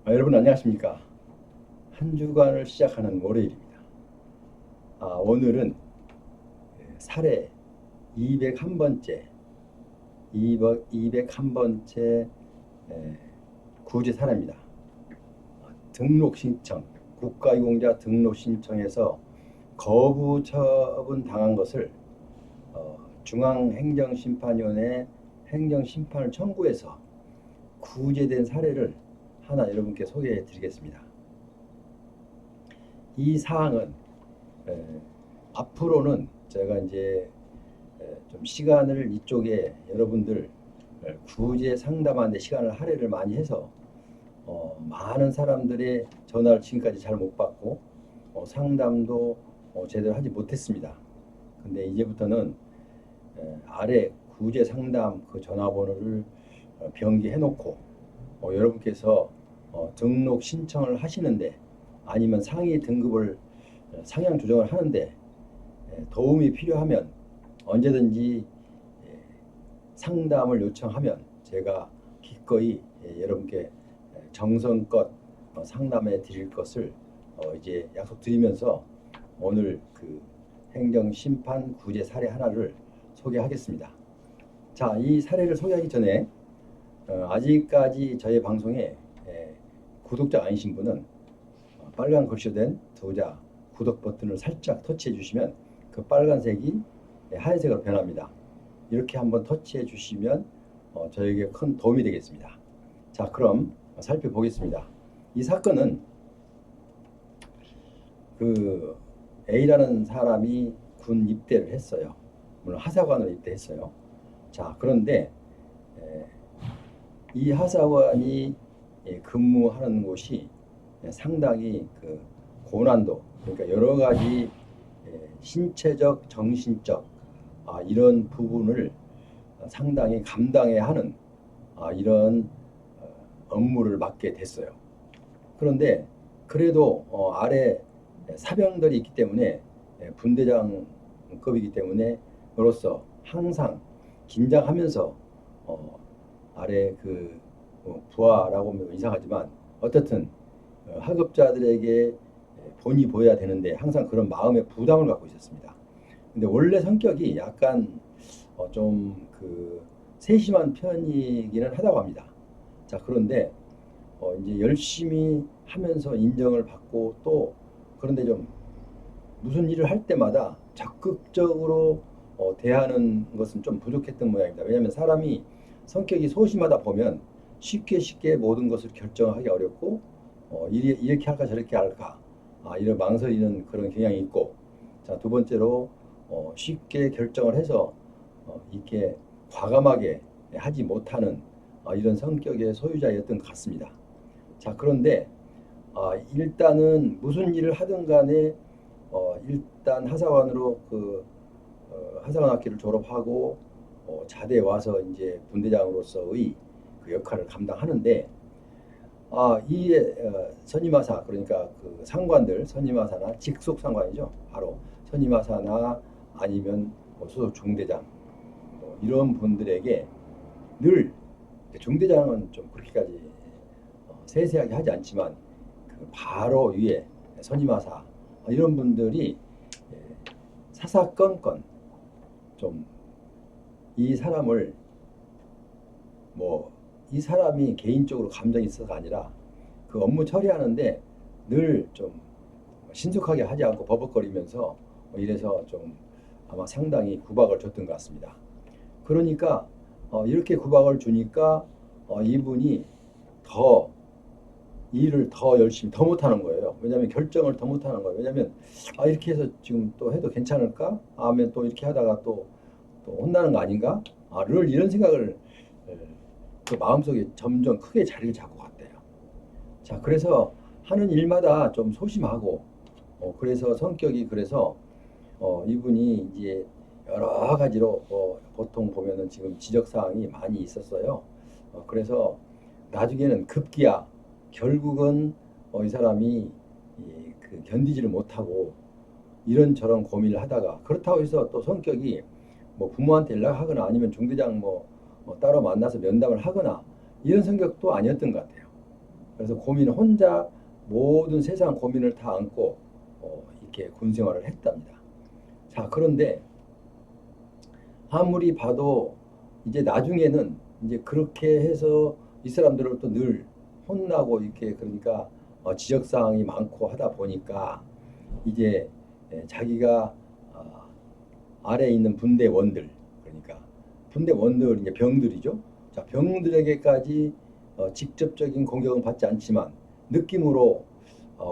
여러분 안녕하십니까? 한 주간을 시작하는 월요일입니다. 오늘은 사례 201번째, 201번째 구제 사례입니다. 등록 신청, 국가유공자 등록 신청에서 거부 처분 당한 것을 중앙행정심판위원회 행정심판을 청구해서 구제된 사례를 하나 여러분께 소개해 드리겠습니다. 이 사항은 앞으로는 제가 이제 좀 시간을 이쪽에 여러분들 구제 상담하는 데 시간을 할애를 많이 해서 많은 사람들의 전화를 지금까지 잘 못 받고 상담도 제대로 하지 못했습니다. 근데 이제부터는 아래 구제 상담 그 전화번호를 변기해 놓고 여러분께서 등록 신청을 하시는데 아니면 상위 등급을 상향 조정을 하는데 도움이 필요하면 언제든지 상담을 요청하면 제가 기꺼이 여러분께 정성껏 상담해 드릴 것을 이제 약속드리면서 오늘 그 행정심판 구제 사례 하나를 소개하겠습니다. 자, 이 사례를 소개하기 전에 아직까지 저희 방송에 구독자 아니신 분은 빨간 글씨로 된 두자 구독 버튼을 살짝 터치해 주시면 그 빨간색이 하얀색으로 변합니다. 이렇게 한번 터치해 주시면 저에게 큰 도움이 되겠습니다. 자, 그럼 살펴보겠습니다. 이 사건은 그 A라는 사람이 군 입대를 했어요. 물론 하사관으로 입대했어요. 자, 그런데 이 하사관이 근무하는 곳이 상당히 그 고난도, 그러니까 여러 가지 신체적, 정신적 이런 부분을 상당히 감당해야 하는 이런 업무를 맡게 됐어요. 그런데 그래도 아래 사병들이 있기 때문에 분대장급이기 때문에 으로서 항상 긴장하면서 아래 그 부하라고 하면 이상하지만 어떻든 하급자들에게 본이 보여야 되는데 항상 그런 마음의 부담을 갖고 있었습니다. 근데 원래 성격이 약간 좀 그 세심한 편이기는 하다고 합니다. 자, 그런데 이제 열심히 하면서 인정을 받고 또 그런데 좀 무슨 일을 할 때마다 적극적으로 대하는 것은 좀 부족했던 모양입니다. 왜냐하면 사람이 성격이 소심하다 보면 쉽게 모든 것을 결정하기 어렵고 이렇게 할까 저렇게 할까 이런 망설이는 그런 경향이 있고, 자, 두 번째로 쉽게 결정을 해서 이렇게 과감하게 하지 못하는 이런 성격의 소유자였던 것 같습니다. 자, 그런데 일단은 무슨 일을 하든 간에 일단 하사관으로 그 하사관 학기를 졸업하고 자대에 와서 이제 분대장으로서의 그 역할을 감당하는데 이 선임하사, 그러니까 그 상관들, 선임하사나 직속 상관이죠. 바로 선임하사나 아니면 소속 중대장 이런 분들에게 늘 중대장은 좀 그렇게까지 세세하게 하지 않지만 그 바로 위에 선임하사 이런 분들이 사사건건 좀 이 사람을 이 사람이 개인적으로 감정이 있어서가 아니라 그 업무 처리하는데 늘 좀 신속하게 하지 않고 버벅거리면서 이래서 좀 아마 상당히 구박을 줬던 것 같습니다. 그러니까 이렇게 구박을 주니까 이분이 더 일을 더 열심히 더 못하는 거예요. 왜냐하면 결정을 더 못하는 거예요. 왜냐하면 이렇게 해서 지금 또 해도 괜찮을까? 하면 또 이렇게 하다가 또 혼나는 거 아닌가? 늘 이런 생각을 그 마음속에 점점 크게 자리를 잡고 갔대요. 자, 그래서 하는 일마다 좀 소심하고 그래서 성격이 그래서 이분이 이제 여러 가지로 보통 보면은 지금 지적 사항이 많이 있었어요. 그래서 나중에는 급기야 결국은 이 사람이 그 견디지를 못하고 이런저런 고민을 하다가, 그렇다고 해서 또 성격이 뭐 부모한테 연락하거나 아니면 중대장 따로 만나서 면담을 하거나 이런 성격도 아니었던 것 같아요. 그래서 고민 혼자 모든 세상 고민을 다 안고 이렇게 군 생활을 했답니다. 자, 그런데 아무리 봐도 이제 나중에는 이제 그렇게 해서 이 사람들을 또 늘 혼나고 이렇게 그러니까 지적사항이 많고 하다 보니까 이제 자기가 아래에 있는 분대원들 그러니까 분대원들 이제 병들이죠. 자, 병들에게까지 직접적인 공격은 받지 않지만 느낌으로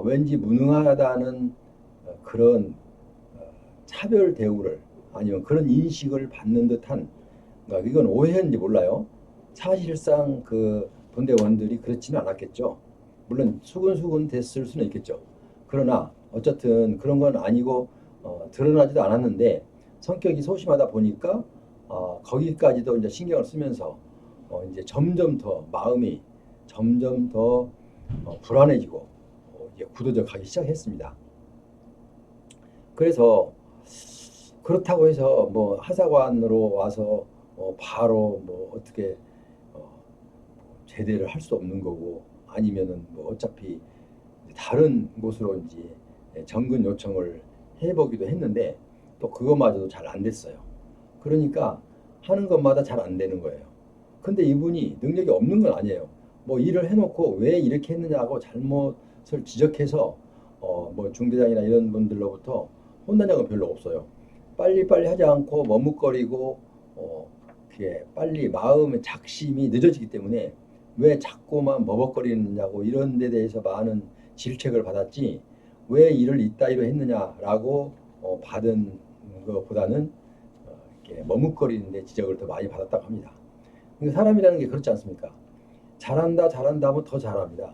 왠지 무능하다는 그런 차별 대우를 아니면 그런 인식을 받는 듯한 그러니까 이건 오해인지 몰라요. 사실상 그 본대원들이 그렇지는 않았겠죠. 물론 수근수근 됐을 수는 있겠죠. 그러나 어쨌든 그런 건 아니고 드러나지도 않았는데 성격이 소심하다 보니까 거기까지도 이제 신경을 쓰면서 이제 점점 더 마음이 점점 더 불안해지고 이제 굳어져가기 시작했습니다. 그래서 그렇다고 해서 뭐 하사관으로 와서 바로 뭐 어떻게 제대를 할 수 없는 거고 아니면은 뭐 어차피 다른 곳으로 이제 정근 요청을 해보기도 했는데 또 그것마저도 잘 안 됐어요. 그러니까 하는 것마다 잘 안 되는 거예요. 근데 이분이 능력이 없는 건 아니에요. 뭐 일을 해놓고 왜 이렇게 했느냐고 잘못을 지적해서 뭐 중대장이나 이런 분들로부터 혼난 적은 별로 없어요. 빨리빨리 하지 않고 머뭇거리고 그게 빨리 마음의 작심이 늦어지기 때문에 왜 자꾸만 머뭇거리느냐고 이런 데 대해서 많은 질책을 받았지 왜 일을 이따위로 했느냐라고 받은 것보다는 이렇게 머뭇거리는데 지적을 더 많이 받았다고 합니다. 그러니까 사람이라는 게 그렇지 않습니까? 잘한다 잘한다 하면 더 잘합니다.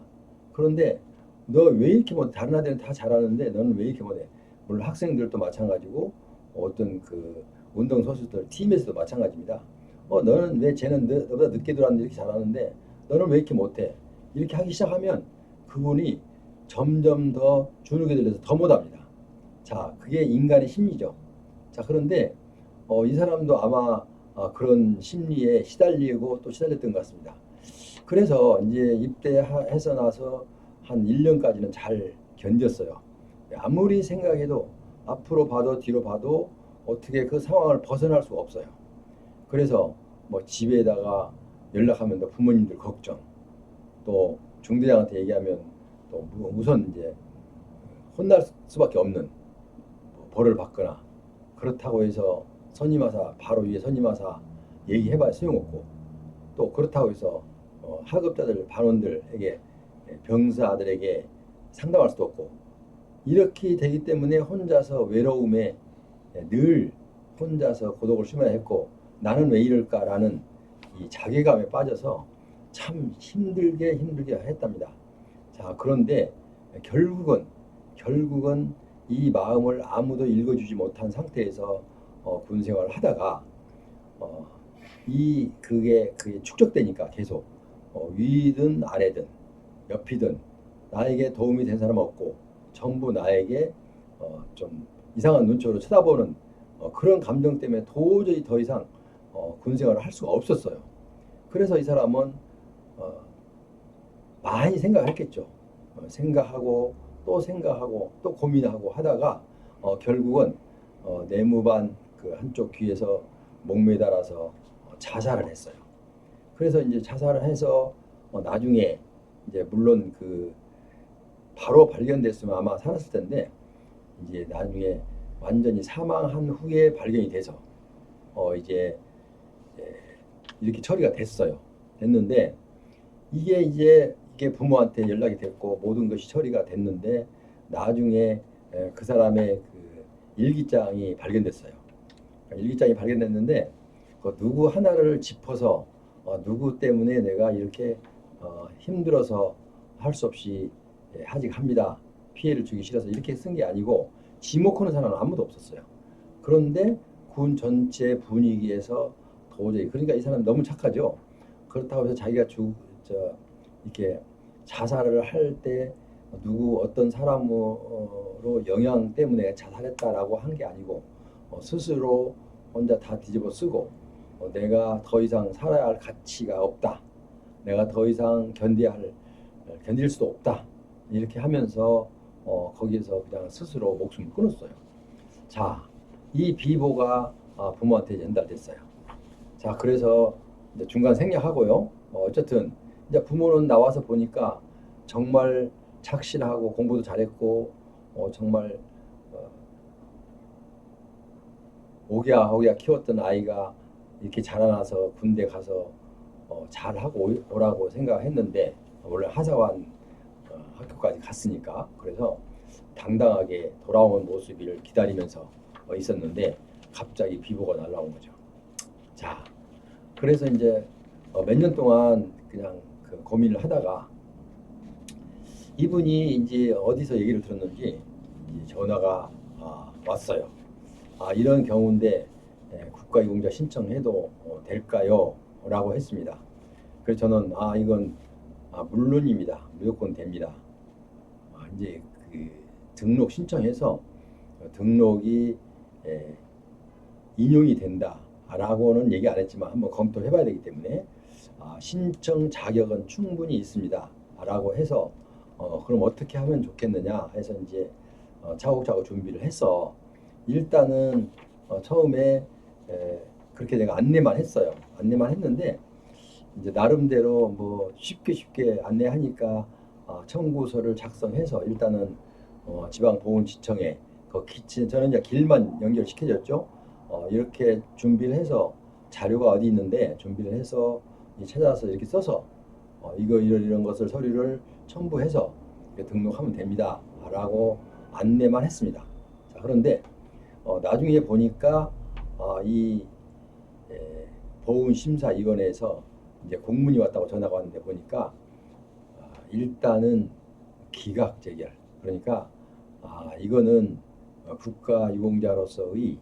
그런데 너 왜 이렇게 못해? 다른 아들은 다 잘하는데 너는 왜 이렇게 못해? 물론 학생들도 마찬가지고 어떤 그 운동 선수들 팀에서도 마찬가지입니다. 너는 왜 쟤는 너보다 늦게 들어왔는데 이렇게 잘하는데 너는 왜 이렇게 못해? 이렇게 하기 시작하면 그분이 점점 더 주눅에 들려서 더 못합니다. 자, 그게 인간의 심리죠. 자, 그런데 이 사람도 아마 그런 심리에 시달리고 또 시달렸던 것 같습니다. 그래서 이제 입대해서 나서 한 1년까지는 잘 견뎠어요. 아무리 생각해도 앞으로 봐도 뒤로 봐도 어떻게 그 상황을 벗어날 수가 없어요. 그래서 뭐 집에다가 연락하면 또 부모님들 걱정, 또 중대장한테 얘기하면 또 우선 이제 혼날 수밖에 없는 벌을 받거나 그렇다고 해서 선임하사 바로 위에 선임하사 얘기해봐야 소용없고 또 그렇다고 해서 하급자들 반원들에게 병사들에게 상담할 수도 없고 이렇게 되기 때문에 혼자서 외로움에 늘 혼자서 고독을 심어야 했고 나는 왜 이럴까라는 이 자괴감에 빠져서 참 힘들게 했답니다. 자, 그런데 결국은 이 마음을 아무도 읽어주지 못한 상태에서 군 생활을 하다가 그게 축적되니까 계속 위든 아래든 옆이든 나에게 도움이 된 사람 없고 전부 나에게 좀 이상한 눈초로 쳐다보는 그런 감정 때문에 도저히 더 이상 군 생활을 할 수가 없었어요. 그래서 이 사람은 많이 생각했겠죠. 생각하고 또 생각하고 또 고민하고 하다가 결국은 내무반 그 한쪽 귀에서 목매달아서 자살을 했어요. 그래서 이제 자살을 해서 나중에 이제 물론 그 바로 발견됐으면 아마 살았을 텐데 이제 나중에 완전히 사망한 후에 발견이 돼서 이제 이렇게 처리가 됐는데 이게 부모한테 연락이 됐고 모든 것이 처리가 됐는데 나중에 그 사람의 그 일기장이 발견됐어요. 일기장이 발견됐는데 그 누구 하나를 짚어서 누구 때문에 내가 이렇게 힘들어서 할 수 없이 하직합니다. 피해를 주기 싫어서 이렇게 쓴 게 아니고 지목하는 사람은 아무도 없었어요. 그런데 군 전체 분위기에서 도저히 그러니까 이 사람 너무 착하죠. 그렇다고 해서 자기가 이렇게 자살을 할 때 누구 어떤 사람으로 영향 때문에 자살했다라고 한 게 아니고 스스로 혼자 다 뒤집어 쓰고 내가 더 이상 살아야 할 가치가 없다. 내가 더 이상 견뎌야 할 견딜 수도 없다. 이렇게 하면서 거기에서 그냥 스스로 목숨을 끊었어요. 자, 이 비보가 부모한테 전달됐어요. 자, 그래서 이제 중간 생략하고요. 어쨌든 이제 부모는 나와서 보니까 정말 착실하고 공부도 잘했고 정말 어, 오기야 키웠던 아이가 이렇게 자라나서 군대 가서 잘하고 오라고 생각했는데 원래 하사관 학교까지 갔으니까 그래서 당당하게 돌아온 모습을 기다리면서 있었는데 갑자기 비보가 날라온 거죠. 자, 그래서 이제 몇 년 동안 그냥 그 고민을 하다가 이분이 이제 어디서 얘기를 들었는지 이제 전화가 왔어요. 이런 경우인데 국가유공자 신청해도 될까요? 라고 했습니다. 그래서 저는 이건 물론입니다. 무조건 됩니다. 이제 그 등록 신청해서 등록이 인용이 된다라고는 얘기 안 했지만 한번 검토해 봐야 되기 때문에 신청 자격은 충분히 있습니다. 라고 해서 그럼 어떻게 하면 좋겠느냐 해서 이제 차곡차곡 준비를 해서 일단은 처음에 그렇게 내가 안내만 했어요. 안내만 했는데 이제 나름대로 뭐 쉽게 안내하니까 청구서를 작성해서 일단은 지방보훈지청에 저는 이제 길만 연결시켜줬죠. 이렇게 준비를 해서 자료가 어디 있는데 준비를 해서 찾아서 이렇게 써서 이거 이런 것을 서류를 첨부해서 등록하면 됩니다. 라고 안내만 했습니다. 자, 그런데 나중에 보니까 이 보훈심사위원회에서 이제 공문이 왔다고 전화가 왔는데 보니까 일단은 기각 재결. 그러니까 이거는 국가유공자로서의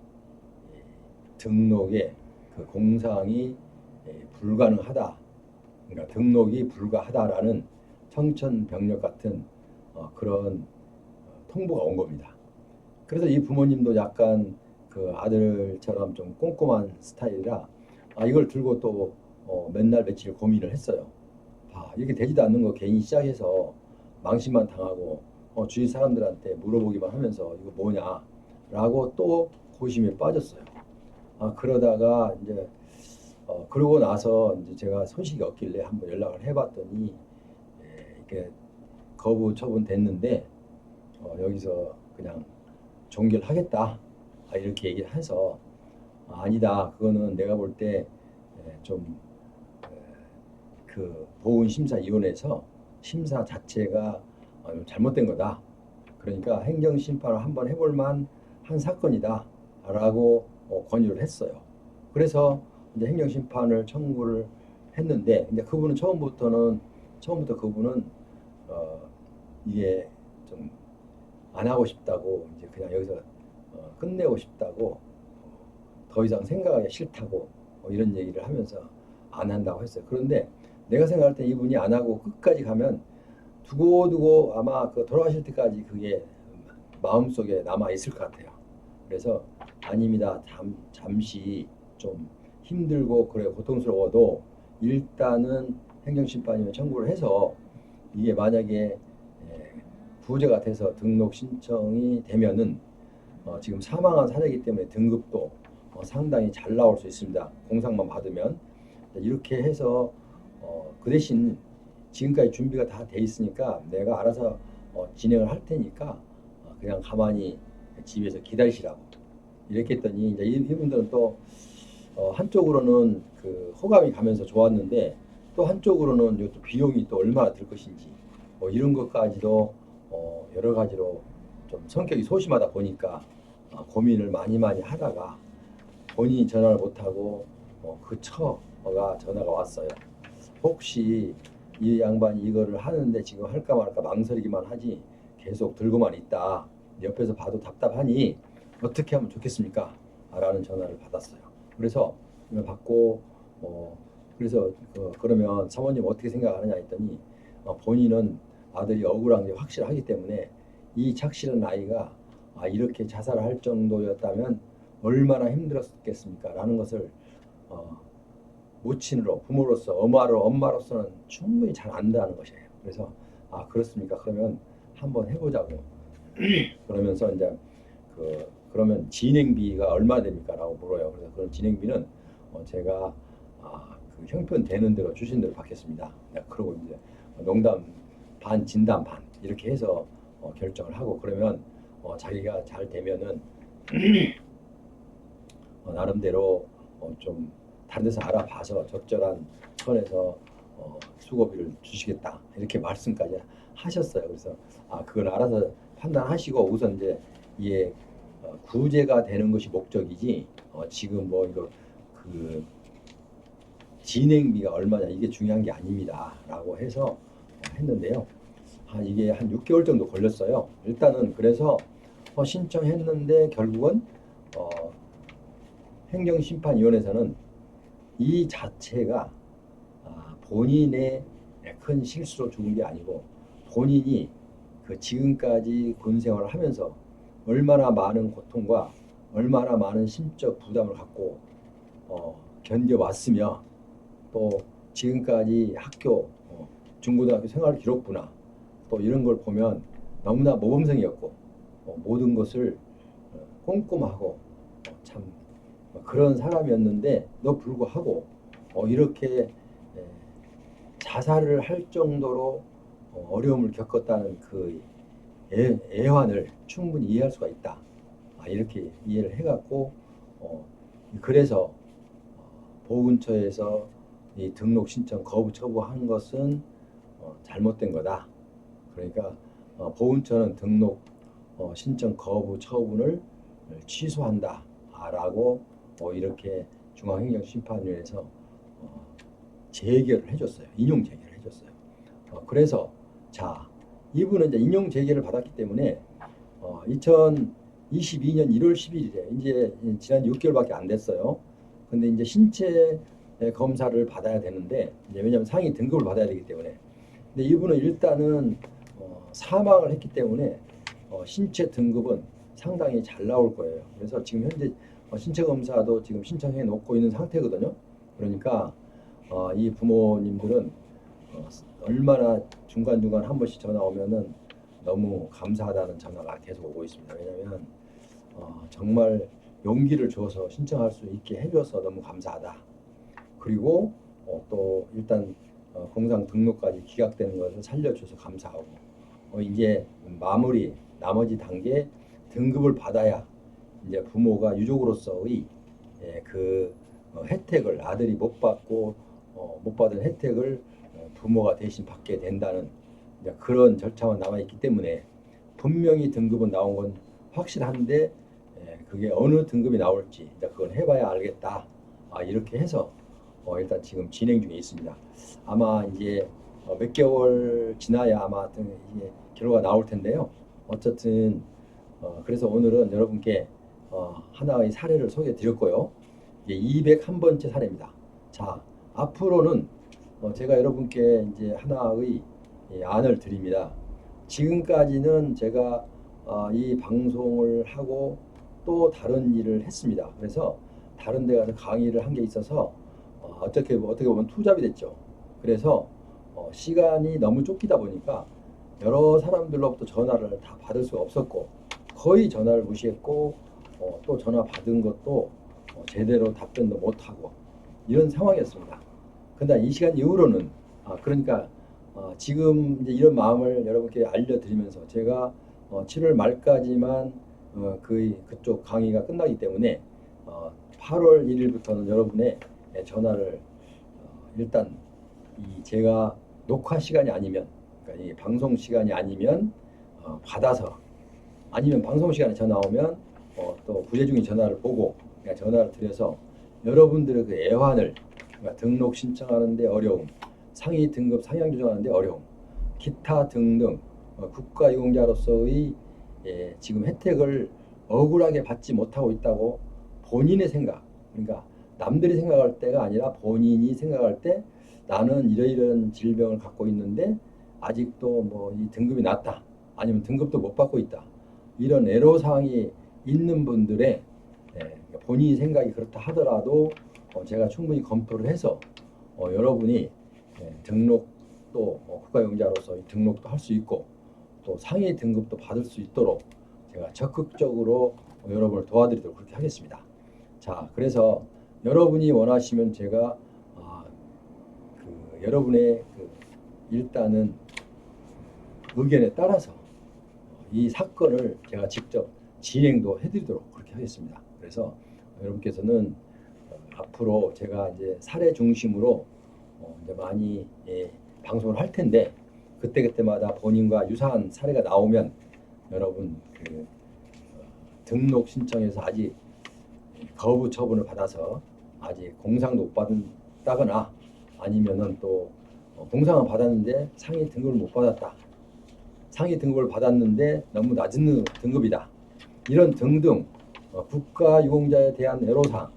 등록에 그 공상이 불가능하다. 그러니까 등록이 불가하다라는 청천벽력 같은 그런 통보가 온 겁니다. 그래서 이 부모님도 약간 그 아들처럼 좀 꼼꼼한 스타일이라 이걸 들고 또 맨날 며칠 고민을 했어요. 이렇게 되지도 않는 거 괜히 시작해서 망신만 당하고 주위 사람들한테 물어보기만 하면서 이거 뭐냐라고 또 고심에 빠졌어요. 그러다가 이제 그러고 나서 이제 제가 소식이 없길래 한번 연락을 해봤더니 이렇게 거부 처분 됐는데 여기서 그냥 종결하겠다 이렇게 얘기를 해서 아니다 그거는 내가 볼 때 좀 그 보훈심사위원회에서 심사 자체가 잘못된 거다. 그러니까 행정심판을 한번 해볼 만한 사건이다 라고 권유를 했어요. 그래서 이제 행정심판을 청구를 했는데 이제 그분은 처음부터 그분은 이게 좀 안 하고 싶다고 이제 그냥 여기서 끝내고 싶다고 더 이상 생각하기 싫다고 이런 얘기를 하면서 안 한다고 했어요. 그런데 내가 생각할 때 이분이 안 하고 끝까지 가면 두고두고 아마 그 돌아가실 때까지 그게 마음속에 남아 있을 것 같아요. 그래서 아닙니다. 잠시 좀 힘들고 그래 고통스러워도 일단은 행정심판위원회 청구를 해서 이게 만약에 부재가 돼서 등록 신청이 되면은 지금 사망한 사례이기 때문에 등급도 상당히 잘 나올 수 있습니다. 공상만 받으면 이렇게 해서 그 대신 지금까지 준비가 다 돼 있으니까 내가 알아서 진행을 할 테니까 그냥 가만히 집에서 기다리시라고 이렇게 했더니 이제 이분들은 또 한쪽으로는 그 호감이 가면서 좋았는데 또 한쪽으로는 이것도 비용이 또 얼마나 들 것인지 이런 것까지도 여러 가지로 좀 성격이 소심하다 보니까 고민을 많이 하다가 본인이 전화를 못하고 그 처가 전화가 왔어요. 혹시 이 양반이 이거를 하는데 지금 할까 말까 망설이기만 하지 계속 들고만 있다. 옆에서 봐도 답답하니 어떻게 하면 좋겠습니까? 라는 전화를 받았어요. 그래서 이걸 받고 그래서 그러면 사모님 어떻게 생각하느냐 했더니 본인은 아들이 억울한 게 확실하기 때문에 이 착실한 아이가 이렇게 자살할 정도였다면 얼마나 힘들었겠습니까? 라는 것을 모친으로 부모로서 엄마로서는 충분히 잘 안다는 것이에요. 그래서 아 그렇습니까? 그러면 한번 해보자고. 그러면서 이제 그러면 진행비가 얼마 됩니까?라고 물어요. 그래서 그런 진행비는 제가 그 형편 되는 대로 주신 대로 받겠습니다. 네, 그러고 이제 농담 반 진담 반 이렇게 해서 결정을 하고 그러면 자기가 잘 되면은 나름대로 좀 다른 데서 알아봐서 적절한 선에서 수고비를 주시겠다 이렇게 말씀까지 하셨어요. 그래서 그걸 알아서 판단하시고 우선 이제 이게 구제가 되는 것이 목적이지 지금 뭐 이거 그 진행비가 얼마냐 이게 중요한 게 아닙니다라고 해서 했는데요. 이게 한 6개월 정도 걸렸어요. 일단은 그래서 신청했는데 결국은 어, 행정심판위원회에서는 이 자체가 본인의 큰 실수로 죽은 게 아니고 본인이 그 지금까지 군 생활을 하면서 얼마나 많은 고통과 얼마나 많은 심적 부담을 갖고 견뎌왔으며 또 지금까지 학교 중고등학교 생활 기록부나 또 이런 걸 보면 너무나 모범생이었고 모든 것을 꼼꼼하고 참 그런 사람이었는데도 불구하고 이렇게 자살을 할 정도로 어려움을 겪었다는 그 애환을 충분히 이해할 수가 있다. 이렇게 이해를 해갖고 그래서 보훈처에서 이 등록 신청 거부 처분한 것은 잘못된 거다. 그러니까 보훈처는 등록 신청 거부 처분을 취소한다라고 이렇게 중앙행정심판위원회에서 재결을 해줬어요. 인용 재결을 해줬어요. 그래서 자 이분은 이제 인용 재결을 받았기 때문에 2022년 1월 11일에 이제 지난 6개월밖에 안 됐어요. 근데 이제 신체 검사를 받아야 되는데 이제 왜냐하면 상위 등급을 받아야 되기 때문에 근데 이분은 일단은 사망을 했기 때문에 신체 등급은 상당히 잘 나올 거예요. 그래서 지금 현재 신체 검사도 지금 신청해 놓고 있는 상태거든요. 그러니까 이 부모님들은 얼마나 중간중간 한 번씩 전화 오면은 너무 감사하다는 전화가 계속 오고 있습니다. 왜냐하면 정말 용기를 줘서 신청할 수 있게 해줘서 너무 감사하다. 그리고 또 일단 공상 등록까지 기각되는 것을 살려줘서 감사하고 이제 마무리 나머지 단계 등급을 받아야 이제 부모가 유족으로서의 그 혜택을 아들이 못 받고 못 받은 혜택을 부모가 대신 받게 된다는 그런 절차만 남아 있기 때문에 분명히 등급은 나온 건 확실한데 그게 어느 등급이 나올지 그건 해봐야 알겠다. 이렇게 해서 일단 지금 진행 중에 있습니다. 아마 이제 몇 개월 지나야 아마 이게 결과가 나올 텐데요. 어쨌든 그래서 오늘은 여러분께 하나의 사례를 소개해 드렸고요. 이제 201번째 사례입니다. 자, 앞으로는 제가 여러분께 이제 하나의 안을 드립니다. 지금까지는 제가 이 방송을 하고 또 다른 일을 했습니다. 그래서 다른 데 가서 강의를 한 게 있어서 어떻게 보면 투잡이 됐죠. 그래서 시간이 너무 쫓기다 보니까 여러 사람들로부터 전화를 다 받을 수가 없었고 거의 전화를 무시했고 또 전화 받은 것도 제대로 답변도 못하고 이런 상황이었습니다. 근데 이 시간 이후로는 그러니까 지금 이제 이런 마음을 여러분께 알려드리면서 제가 7월 말까지만 그쪽 강의가 끝나기 때문에 8월 1일부터는 여러분의 전화를 일단 제가 녹화 시간이 아니면 그러니까 이 방송 시간이 아니면 받아서 아니면 방송 시간에 전화 오면 또 부재중인 전화를 보고 전화를 드려서 여러분들의 그 애환을 그러니까 등록 신청하는데 어려움, 상위 등급 상향 조정하는데 어려움, 기타 등등 국가유공자로서의 지금 혜택을 억울하게 받지 못하고 있다고 본인의 생각, 그러니까 남들이 생각할 때가 아니라 본인이 생각할 때 나는 이러이러한 질병을 갖고 있는데 아직도 뭐 이 등급이 낮다, 아니면 등급도 못 받고 있다, 이런 애로사항이 있는 분들의 본인이 생각이 그렇다 하더라도 제가 충분히 검토를 해서 여러분이 등록도 또 국가용자로서 등록도 할 수 있고 또 상위 등급도 받을 수 있도록 제가 적극적으로 여러분을 도와드리도록 그렇게 하겠습니다. 자, 그래서 여러분이 원하시면 제가 여러분의 일단은 의견에 따라서 이 사건을 제가 직접 진행도 해드리도록 그렇게 하겠습니다. 그래서 여러분께서는 앞으로 제가 이제 사례 중심으로 이제 많이 방송을 할 텐데 그때그때마다 본인과 유사한 사례가 나오면 여러분 등록 신청해서 아직 거부 처분을 받아서 아직 공상도 못 받았다거나 아니면은 또 공상은 받았는데 상위 등급을 못 받았다. 상위 등급을 받았는데 너무 낮은 등급이다. 이런 등등 국가유공자에 대한 애로사항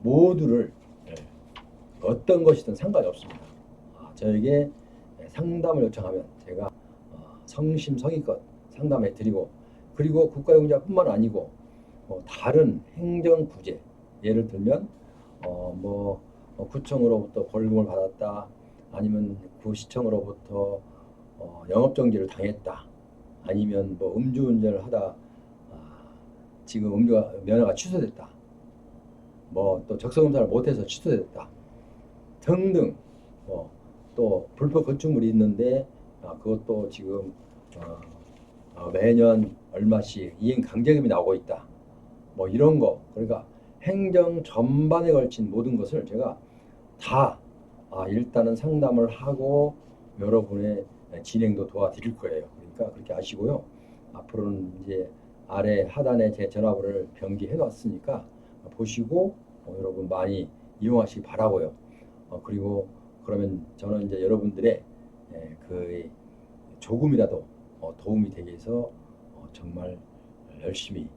모두를 어떤 것이든 상관이 없습니다. 저에게 상담을 요청하면 제가 성심성의껏 상담해 드리고 그리고 국가유공자뿐만 아니고 다른 행정구제 예를 들면 구청으로부터 벌금을 받았다 아니면 구시청으로부터 영업정지를 당했다 아니면 음주운전을 하다 지금 음주가 면허가 취소됐다 또 적성검사를 못해서 취소됐다 등등 또 불법 건축물이 있는데 그것도 지금 매년 얼마씩 이행 강제금이 나오고 있다 이런 거 그러니까 행정 전반에 걸친 모든 것을 제가 다 일단은 상담을 하고 여러분의 진행도 도와드릴 거예요. 그러니까 그렇게 아시고요. 앞으로는 이제 아래 하단에 제 전화번호를 병기해 놨으니까 보시고 여러분 많이 이용하시기 바라고요. 그리고 그러면 저는 이제 여러분들의 그 조금이라도 도움이 되게 해서 정말 열심히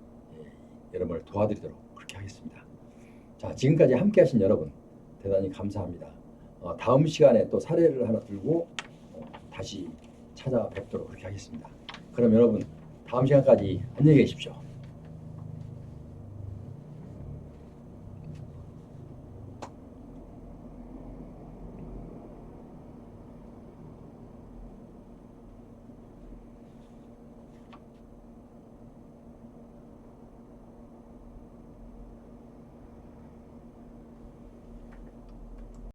여러분을 도와드리도록 그렇게 하겠습니다. 자, 지금까지 함께 하신 여러분 대단히 감사합니다. 다음 시간에 또 사례를 하나 들고 다시 찾아뵙도록 그렇게 하겠습니다. 그럼 여러분 다음 시간까지 안녕히 계십시오.